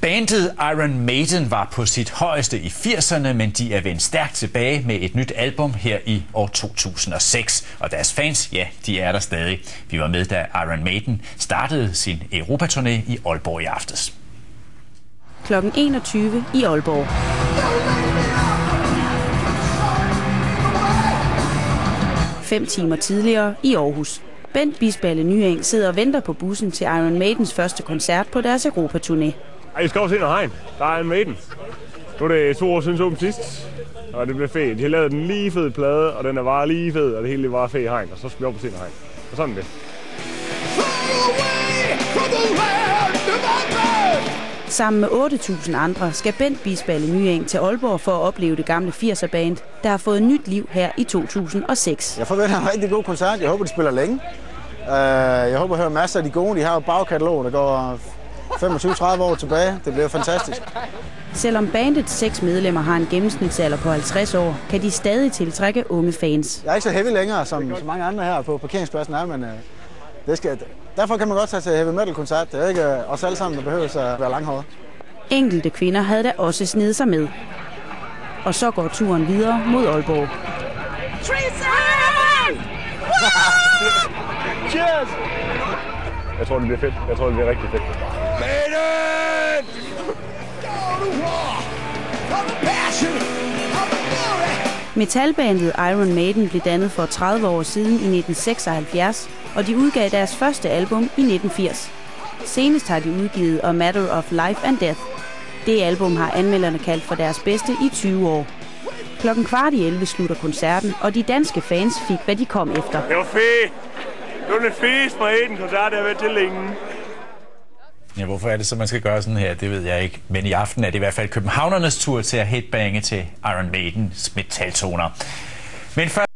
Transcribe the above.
Bandet Iron Maiden var på sit højeste i 80'erne, men de er vendt stærkt tilbage med et nyt album her i år 2006. Og deres fans, ja, de er der stadig. Vi var med, da Iron Maiden startede sin Europaturné i Aalborg i aftes. Klokken 21 i Aalborg. Fem timer tidligere i Aarhus. Bent Bisballe Nyeng sidder og venter på bussen til Iron Maidens første koncert på deres Europaturné. Jeg skal også ind og hegn. Der er Iron Maiden. Nu er det 2 år siden så dem sidst, og det blev fedt. De har lavet den lige fed plade, og den er bare lige fed, og det hele var fedt hegn, og så skal vi op og se en hegn. Og sådan det. Sammen med 8.000 andre skal Bent Bisballe Nyeng til Aalborg for at opleve det gamle 80'er-band, der har fået nyt liv her i 2006. Jeg forventer en rigtig god koncert. Jeg håber, de spiller længe. Jeg håber, at høre masser af de gode. De har jo bagkatalog, der går 25-30 år tilbage. Det bliver fantastisk. Selvom bandets 6 medlemmer har en gennemsnitsalder på 50 år, kan de stadig tiltrække unge fans. Jeg er ikke så heavy længere, som så mange andre her på parkeringspladsen er, men derfor kan man godt tage til heavy metal-koncert. Det er ikke os alle sammen, der behøver at være langhåret. Enkelte kvinder havde da også snedet sig med. Og så går turen videre mod Aalborg. Cheers! Jeg tror, det bliver fedt. Jeg tror, det bliver rigtig fedt. Metalbandet Iron Maiden blev dannet for 30 år siden i 1976, og de udgav deres første album i 1980. Senest har de udgivet A Matter of Life and Death. Det album har anmelderne kaldt for deres bedste i 20 år. Klokken 10:15 slutter koncerten, og de danske fans fik, hvad de kom efter. Det var fedt! Det var den fedeste Maiden-koncert, jeg har været til længe. Ja, hvorfor er det så, man skal gøre sådan her? Det ved jeg ikke. Men i aften er det i hvert fald københavnernes tur til at headbange til Iron Maidens metaltoner. Men først